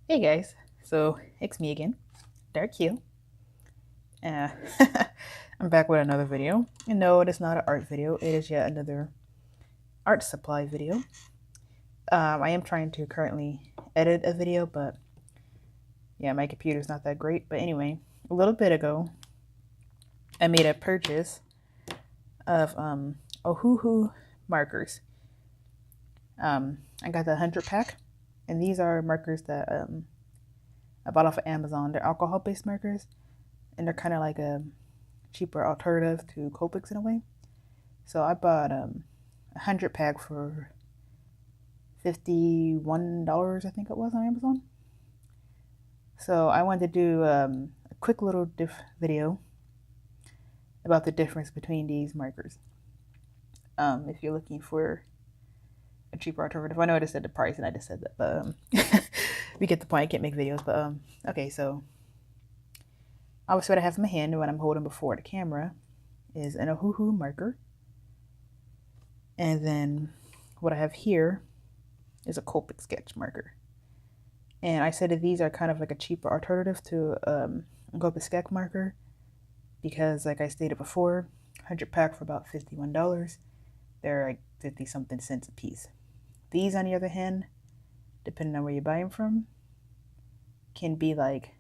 Hey guys, so it's me again, Dark Q. Uh, I'm back with another video. And no, it is not an art video, it is yet another art supply video. I am trying to currently edit a video, but yeah, my computer's not that great. But anyway, a little bit ago, I made a purchase of Ohuhu markers. I got the 100 pack, and these are markers that I bought off of Amazon. They're alcohol-based markers, and they're kind of like a cheaper alternative to Copics in a way. So I bought 100 pack for $51, I think it was, on Amazon. So I wanted to do a quick little video about the difference between these markers. If you're looking for a cheaper alternative, I know I just said the price and I just said that, but we get the point. I can't make videos, but okay. So obviously, what I have in my hand and what I'm holding before the camera is an Ohuhu marker, and then what I have here is a Copic sketch marker. And I said that these are kind of like a cheaper alternative to a Copic sketch marker because, like I stated before, 100 pack for about $51. They're like 50 something cents a piece. These, on the other hand, depending on where you buy them from, can be like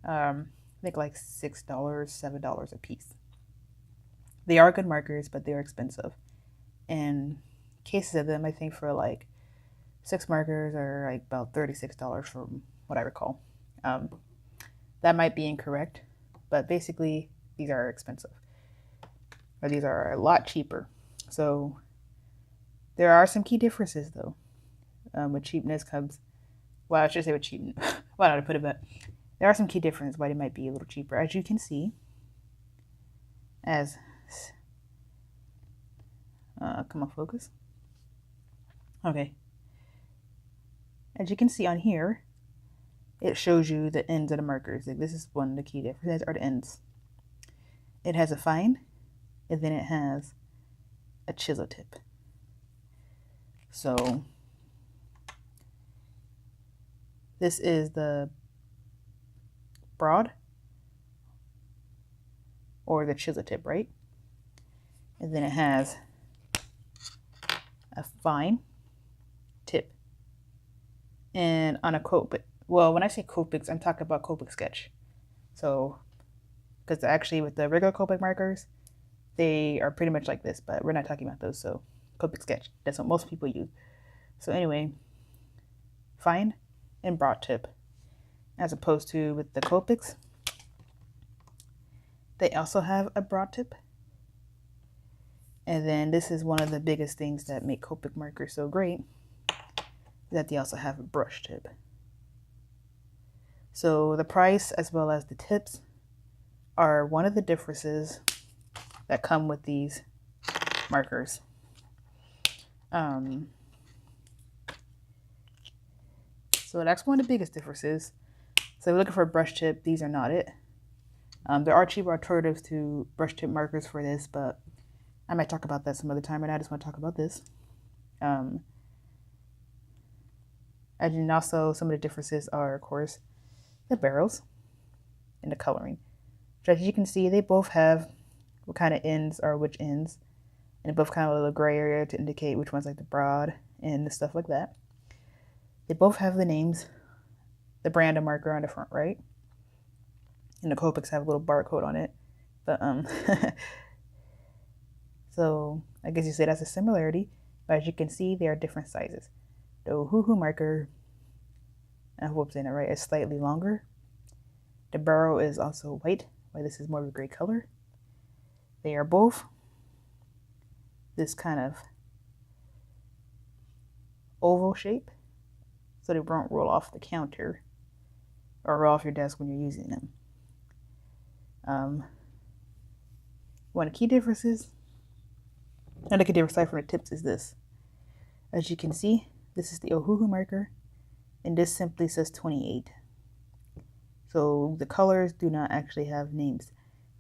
I think like $6, $7 a piece. They are good markers, but they're expensive. And cases of them, I think, for like 6 markers are like about $36 from what I recall. That might be incorrect, but basically these are expensive, or these are a lot cheaper. So there are some key differences though. With cheapness comes, well, I should say with cheapness. Why not I put it? But there are some key differences why they might be a little cheaper, as you can see. As come on, focus. Okay. As you can see on here, it shows you the ends of the markers. Like, this is one of the key differences, are the ends. It has a fine, and then it has a chisel tip. So this is the broad or the chisel tip, right? And then it has a fine tip. And on a Copic, well, when I say Copics, I'm talking about Copic sketch. So, because actually with the regular Copic markers, they are pretty much like this, but we're not talking about those. So Copic sketch, that's what most people use. So anyway, fine and broad tip, as opposed to with the Copics, they also have a broad tip. And then this is one of the biggest things that make Copic markers so great, that they also have a brush tip. So the price as well as the tips are one of the differences that come with these markers. So that's one of the biggest differences. So if you're looking for a brush tip, these are not it. There are cheaper alternatives to brush tip markers for this, but I might talk about that some other time, and I just want to talk about this. And also some of the differences are, of course, the barrels and the coloring. So as you can see, they both have what kind of ends are which ends, and both kind of a little gray area to indicate which one's like the broad and the stuff like that. They both have the names, the brand of marker on the front, right? And the Copics have a little barcode on it. But so I guess you say that's a similarity, but as you can see, they are different sizes. The Ohuhu marker, I hope I'm saying it right, is slightly longer. The barrel is also white, while this is more of a gray color. They are both this kind of oval shape, so they won't roll off the counter or roll off your desk when you're using them. One of the key differences, another key difference aside from the tips, is this. As you can see, this is the Ohuhu marker, and this simply says 28. So the colors do not actually have names.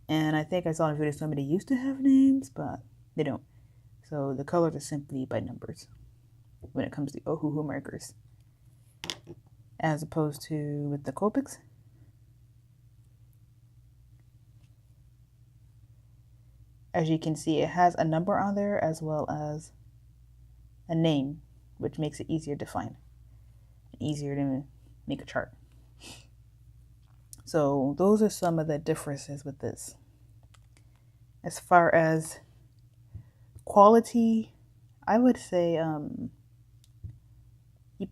And I think I saw in a video somebody used to have names, but they don't. So the colors are simply by numbers when it comes to Ohuhu markers. as opposed to with the Copics. As you can see, it has a number on there as well as a name, which makes it easier to find, easier to make a chart. So those are some of the differences with this. As far as quality, I would say you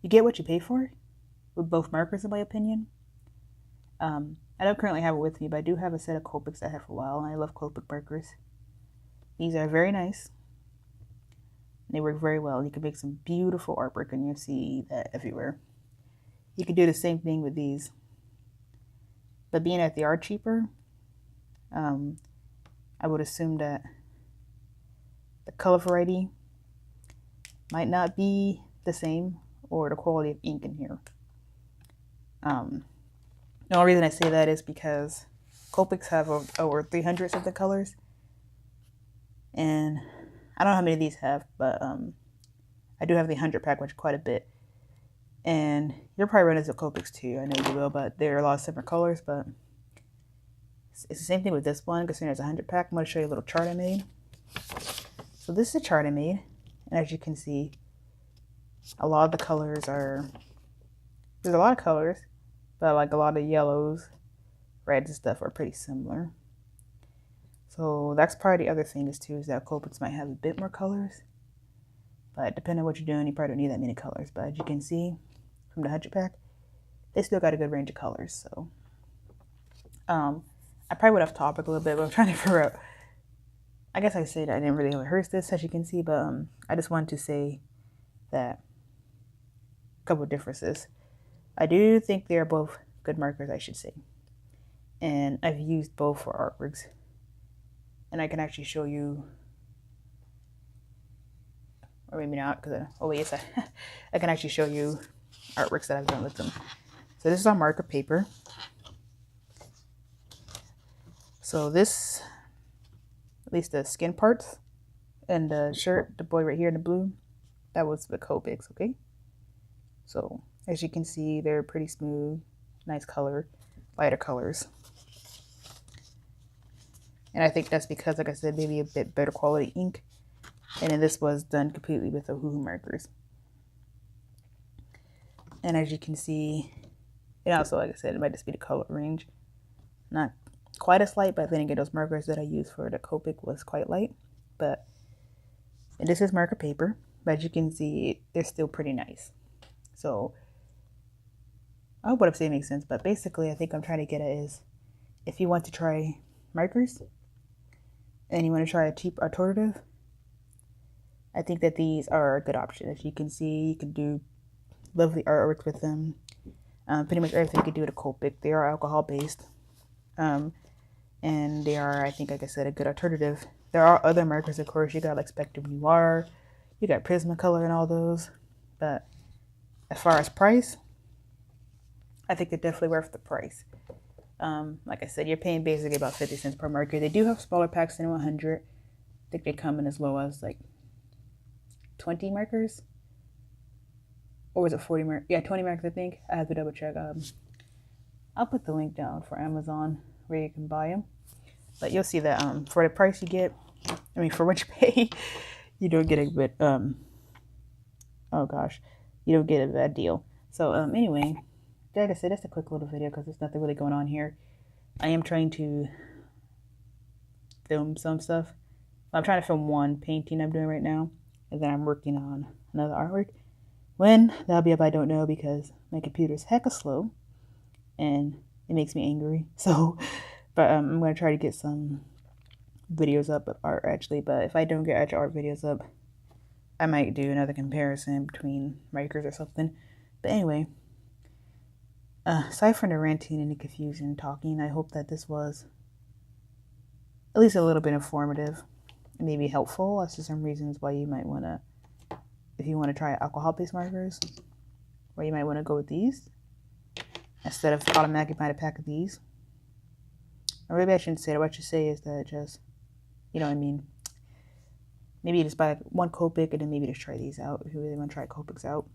get what you pay for with both markers, in my opinion. I don't currently have it with me, but I do have a set of Copics that I have for a while, and I love Copic markers. These are very nice. They work very well. You can make some beautiful artwork, and you'll see that everywhere. You can do the same thing with these. But being that they are cheaper, I would assume that the color variety might not be the same, or the quality of ink in here. The only reason I say that is because Copics have over 300 of the colors, and I don't know how many of these have, but I do have the 100 pack, which is quite a bit. And you'll probably run into Copics too, I know you will, but there are a lot of different colors. But it's the same thing with this one, considering it's a 100 pack. I'm going to show you a little chart I made. So this is a chart I made, and as you can see, a lot of the colors are, there's a lot of colors, but like a lot of yellows, reds and stuff are pretty similar. So that's probably the other thing is too, is that Copics might have a bit more colors, but depending on what you're doing, you probably don't need that many colors. But as you can see from the 100 pack, they still got a good range of colors. So I probably went off topic a little bit, but I'm trying to figure out, I guess I said I didn't really rehearse this, as you can see, but I just wanted to say that a couple of differences. I do think they are both good markers, I should say. And I've used both for artworks. And I can actually show you, or maybe not, because I can actually show you artworks that I've done with them. So this is on marker paper. So this, at least the skin parts and the shirt, the boy right here in the blue, that was the Copics, okay? So as you can see, they're pretty smooth, nice color, lighter colors. And I think that's because, like I said, maybe a bit better quality ink. And then this was done completely with Ohuhu markers. And as you can see, and also, like I said, it might just be the color range. Not quite as light, but then again, those markers that I used for the Copic was quite light. But, and this is marker paper, but as you can see, they're still pretty nice. So, I hope what I'm saying makes sense, but basically, I think I'm trying to get at is, if you want to try markers, and you want to try a cheap alternative, I think that these are a good option. As you can see, you can do lovely artwork with them. Pretty much everything you can do with a Copic. They are alcohol based. And they are, I think, like I said, a good alternative. There are other markers, of course. You got like Spectrum Noir, you got Prismacolor and all those. But as far as price, I think they're definitely worth the price. Like I said, you're paying basically about 50 cents per marker. They do have smaller packs than 100. I think they come in as low as like 20 markers. Or was it 40 markers? Yeah, 20 markers, I think. I have to double check. I'll put the link down for Amazon where you can buy them. But you'll see that for the price you get, I mean, for what you pay, you don't get a bit, oh gosh, you don't get a bad deal. So anyway, like I said, it's a quick little video because there's nothing really going on here. I am trying to film some stuff. I'm trying to film one painting I'm doing right now, and then I'm working on another artwork. When that'll be up, I don't know, because my computer's hecka slow, and it makes me angry. So, but I'm going to try to get some videos up of art, actually. But if I don't get actual art videos up, I might do another comparison between markers or something. But anyway, aside from the ranting and the confusion and talking, I hope that this was at least a little bit informative and maybe helpful as to some reasons why you might want to, if you want to try alcohol-based markers, or you might want to go with these instead of automatically buying a pack of these. Or maybe I shouldn't say that. What I should say is that just, you know what I mean, maybe you just buy one Copic and then maybe just try these out if you really want to try Copics out.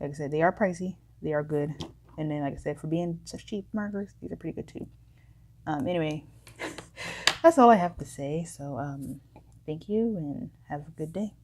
Like I said, they are pricey. They are good. And then, like I said, for being such cheap markers, these are pretty good too. Anyway, that's all I have to say. So, thank you and have a good day.